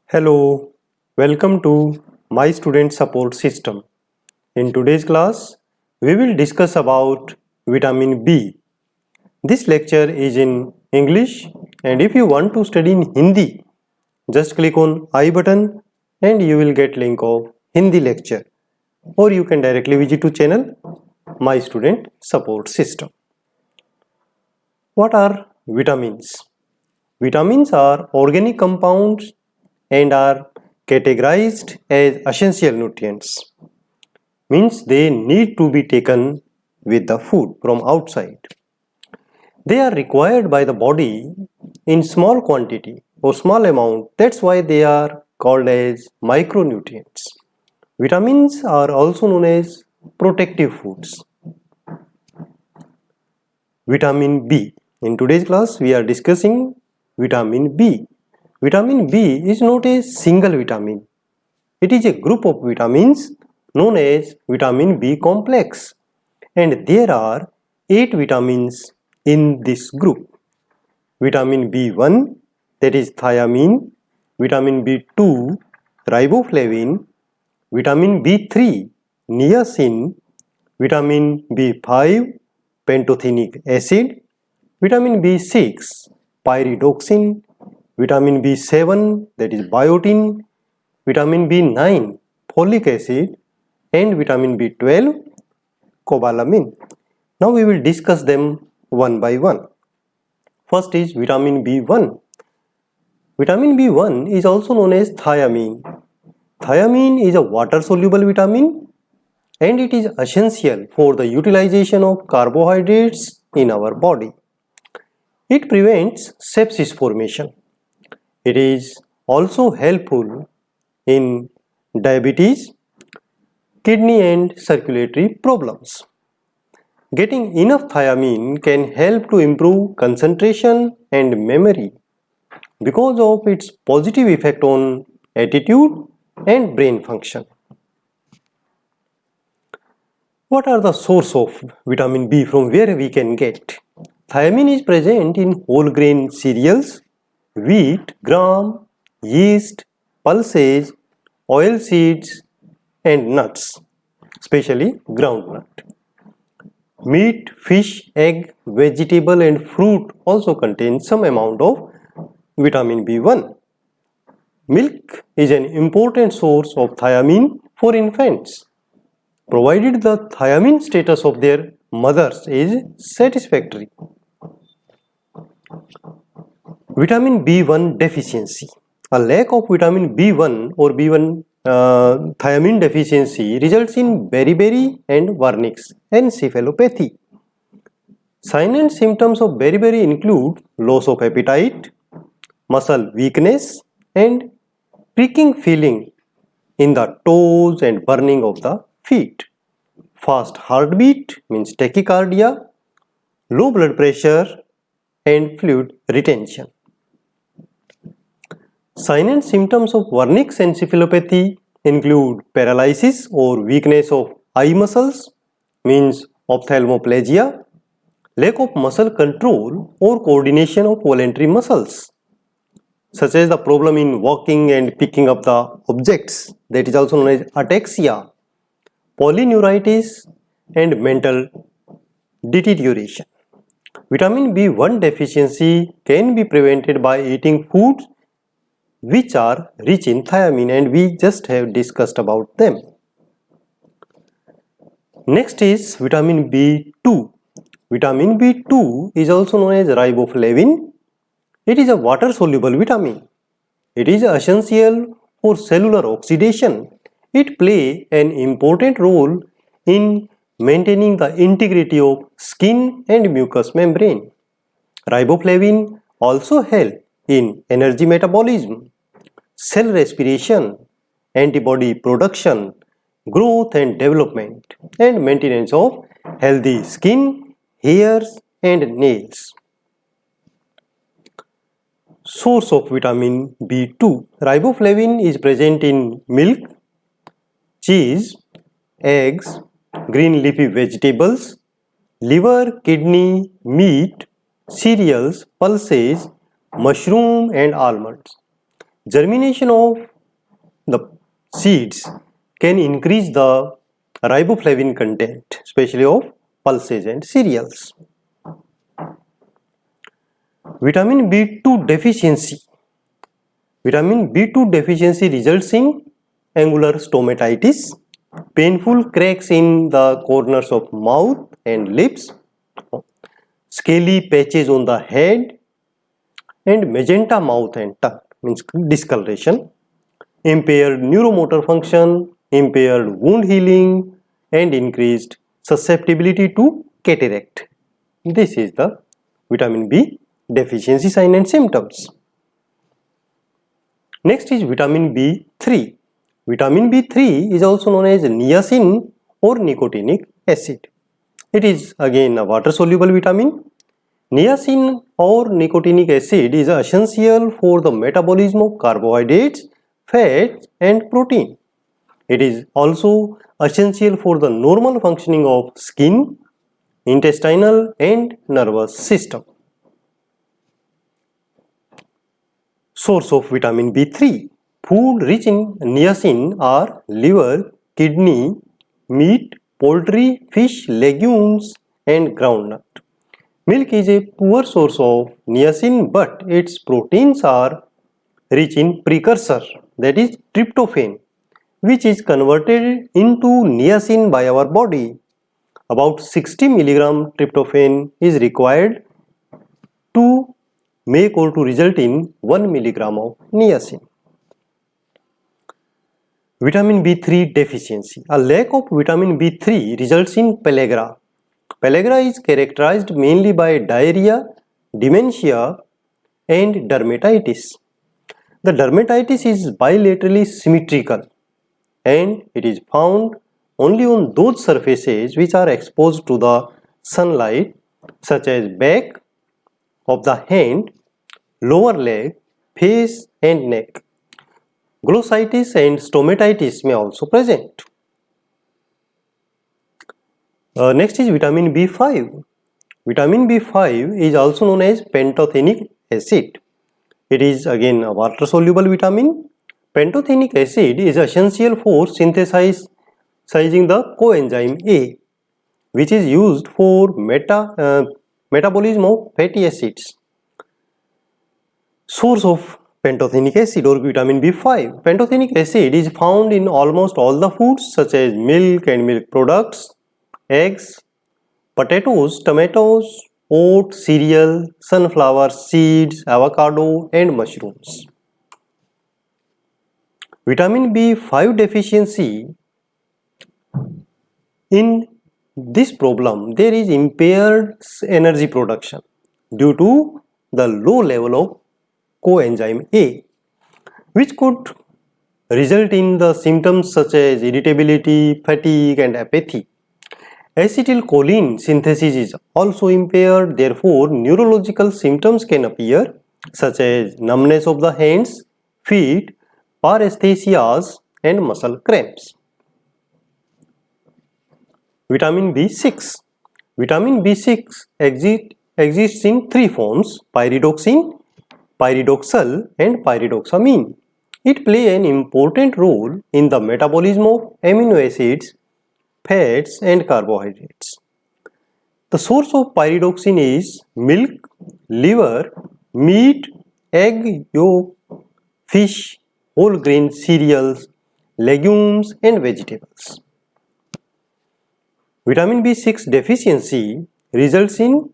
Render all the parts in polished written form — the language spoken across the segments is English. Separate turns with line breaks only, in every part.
Hello, welcome to my student support system. In today's class, we will discuss about vitamin B. This lecture is in English, and if you want to study in Hindi, just click on I button and you will get link of Hindi lecture, or you can directly visit to channel my student support system. What are vitamins? Vitamins are organic compounds and are categorized as essential nutrients. Means they need to be taken with the food from outside. They are required by the body in small quantity or small amount. That's why they are called as micronutrients. Vitamins are also known as protective foods. Vitamin B. In today's class, we are discussing vitamin B. Vitamin B is not a single vitamin. It is a group of vitamins known as vitamin B complex, and there are 8 vitamins in this group. Vitamin B1, that is thiamine, vitamin B2, riboflavin, vitamin B3, niacin, vitamin B5, pantothenic acid, vitamin B6, pyridoxine, vitamin B7, that is biotin, vitamin B9, folic acid, and vitamin B12, cobalamin. Now we will discuss them one by one. First is vitamin B1. Vitamin B1 is also known as thiamine. Thiamine is a water-soluble vitamin and it is essential for the utilization of carbohydrates in our body. It prevents sepsis formation. It is also helpful in diabetes, kidney and circulatory problems. Getting enough thiamine can help to improve concentration and memory because of its positive effect on attitude and brain function. What are the source of vitamin B from where we can get? Thiamine is present in whole grain cereals, wheat, gram, yeast, pulses, oil seeds and nuts, especially groundnut. Meat, fish, egg, vegetable and fruit also contain some amount of vitamin B1. Milk is an important source of thiamine for infants, provided the thiamine status of their mothers is satisfactory. Vitamin B1 deficiency. A lack of vitamin B1 or B1 thiamine deficiency results in beriberi and vernix encephalopathy. Signs and symptoms of beriberi include loss of appetite, muscle weakness and pricking feeling in the toes and burning of the feet. Fast heartbeat means tachycardia, low blood pressure and fluid retention. Signs and symptoms of vernix encephalopathy include paralysis or weakness of eye muscles, means ophthalmoplegia, lack of muscle control or coordination of voluntary muscles, such as the problem in walking and picking up the objects, that is also known as ataxia, polyneuritis and mental deterioration. Vitamin B1 deficiency can be prevented by eating foods which are rich in thiamine, and we just have discussed about them. Next is vitamin B2. Vitamin B2 is also known as riboflavin. It is a water-soluble vitamin. It is essential for cellular oxidation. It plays an important role in maintaining the integrity of skin and mucous membrane. Riboflavin also helps in energy metabolism, cell respiration, antibody production, growth and development, and maintenance of healthy skin, hairs, and nails. Source of vitamin B2. Riboflavin is present in milk, cheese, eggs, green leafy vegetables, liver, kidney, meat, cereals, pulses, mushroom and almonds. Germination of the seeds can increase the riboflavin content, especially of pulses and cereals. Vitamin B2 deficiency. Vitamin B2 deficiency results in angular stomatitis, painful cracks in the corners of mouth and lips, scaly patches on the head, and magenta mouth and tongue, means discoloration, impaired neuromotor function, impaired wound healing, and increased susceptibility to cataract. This is the vitamin B deficiency sign and symptoms. Next is vitamin B3. Vitamin B3 is also known as niacin or nicotinic acid. It is again a water soluble vitamin. Niacin or nicotinic acid is essential for the metabolism of carbohydrates, fats and protein. It is also essential for the normal functioning of skin, intestinal and nervous system. Source of vitamin B3. Food rich in niacin are liver, kidney, meat, poultry, fish, legumes and groundnut. Milk is a poor source of niacin, but its proteins are rich in precursor, that is tryptophan, which is converted into niacin by our body. About 60 mg tryptophan is required to make or to result in 1 mg of niacin. Vitamin B3 deficiency. A lack of vitamin B3 results in pellagra. Pellagra is characterized mainly by diarrhea, dementia and dermatitis. The dermatitis is bilaterally symmetrical and it is found only on those surfaces which are exposed to the sunlight, such as back of the hand, lower leg, face and neck. Glossitis and stomatitis may also present. Next is vitamin B5. Vitamin B5 is also known as pantothenic acid. It is again a water soluble vitamin. Pantothenic acid is essential for synthesizing the coenzyme A, which is used for metabolism of fatty acids. Source of pantothenic acid or vitamin B5. Pantothenic acid is found in almost all the foods such as milk and milk products, eggs, potatoes, tomatoes, oat, cereal, sunflower seeds, avocado and mushrooms. Vitamin B5 deficiency. In this problem, there is impaired energy production due to the low level of coenzyme A, which could result in the symptoms such as irritability, fatigue and apathy. Acetylcholine synthesis is also impaired, therefore neurological symptoms can appear such as numbness of the hands, feet, paresthesias and muscle cramps. Vitamin B6. Vitamin B6 exists in three forms: pyridoxine, pyridoxal and pyridoxamine. It plays an important role in the metabolism of amino acids, fats and carbohydrates. The source of pyridoxine is milk, liver, meat, egg yolk, fish, whole grain cereals, legumes and vegetables. Vitamin B6 deficiency results in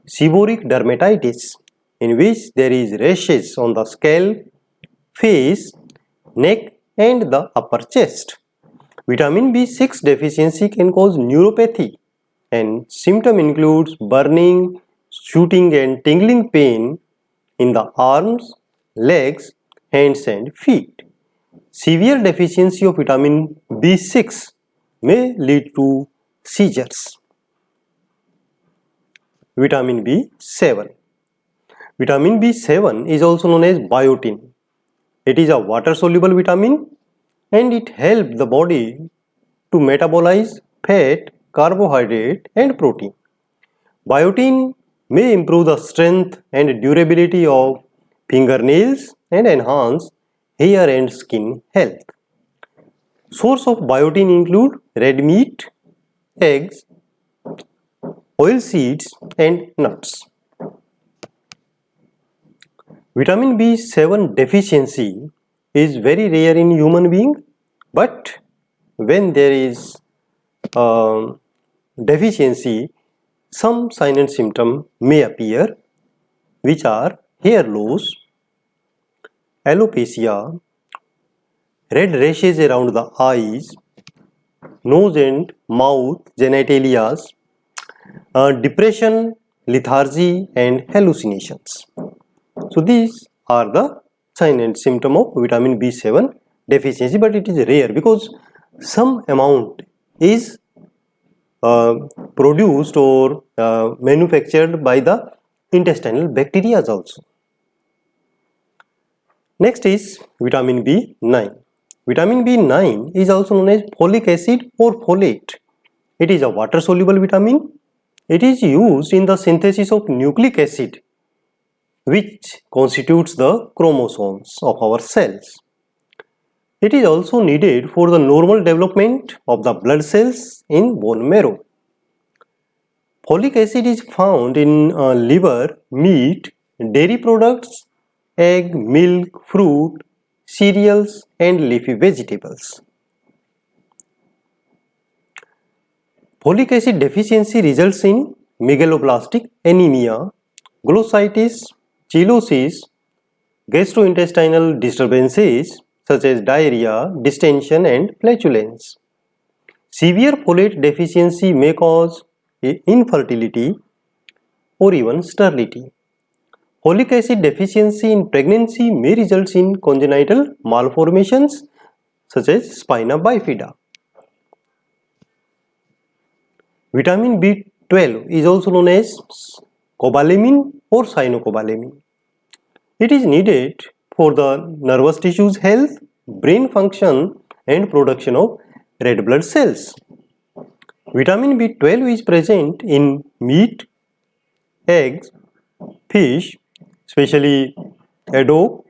seborrheic dermatitis, in which there is rashes on the scalp, face, neck and the upper chest. Vitamin B6 deficiency can cause neuropathy and symptom includes burning, shooting and tingling pain in the arms, legs, hands and feet. Severe deficiency of vitamin B6 may lead to seizures. Vitamin B7. Vitamin B7 is also known as biotin. It is a water soluble vitamin and it helps the body to metabolize fat, carbohydrate and protein. Biotin may improve the strength and durability of fingernails and enhance hair and skin health. Source of biotin include red meat, eggs, oil seeds and nuts. Vitamin B7 deficiency is very rare in human being, but when there is deficiency, some sign and symptom may appear, which are hair loss, alopecia, red rashes around the eyes, nose and mouth genitalia, depression, lethargy and hallucinations. So these are the sign and symptom of vitamin B7 deficiency, but it is rare because some amount is produced or manufactured by the intestinal bacteria also. Next is vitamin B9. Vitamin B9 is also known as folic acid or folate. It is a water soluble vitamin. It is used in the synthesis of nucleic acid, which constitutes the chromosomes of our cells. It is also needed for the normal development of the blood cells in bone marrow. Folic acid is found in liver, meat, dairy products, egg, milk, fruit, cereals and leafy vegetables. Folic acid deficiency results in megaloblastic anemia, glossitis, chelosis, gastrointestinal disturbances such as diarrhea, distension and flatulence. Severe folate deficiency may cause infertility or even sterility. Folic acid deficiency in pregnancy may result in congenital malformations such as spina bifida. Vitamin B12 is also known as cobalamin or cyanocobalamin. It is needed for the nervous tissues health, brain function and production of red blood cells. Vitamin B12 is present in meat, eggs, fish, especially haddock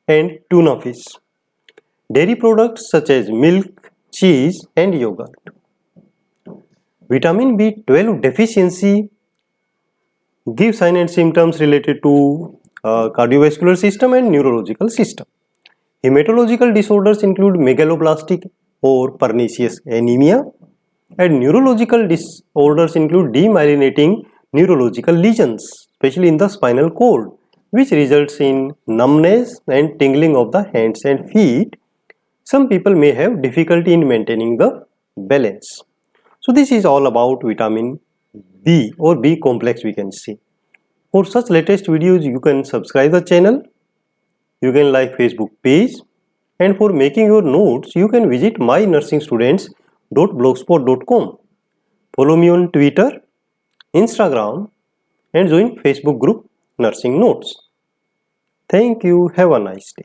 and tuna fish, dairy products such as milk, cheese and yogurt. Vitamin B12 deficiency gives signs and symptoms related to cardiovascular system and neurological system. Hematological disorders include megaloblastic or pernicious anemia, and neurological disorders include demyelinating neurological lesions, especially in the spinal cord, which results in numbness and tingling of the hands and feet. Some people may have difficulty in maintaining the balance. So this is all about vitamin B or B complex, we can say. For such latest videos, you can subscribe the channel, you can like Facebook page, and for making your notes, you can visit mynursingstudents.blogspot.com. Follow me on Twitter, Instagram, and join Facebook group Nursing Notes. Thank you. Have a nice day.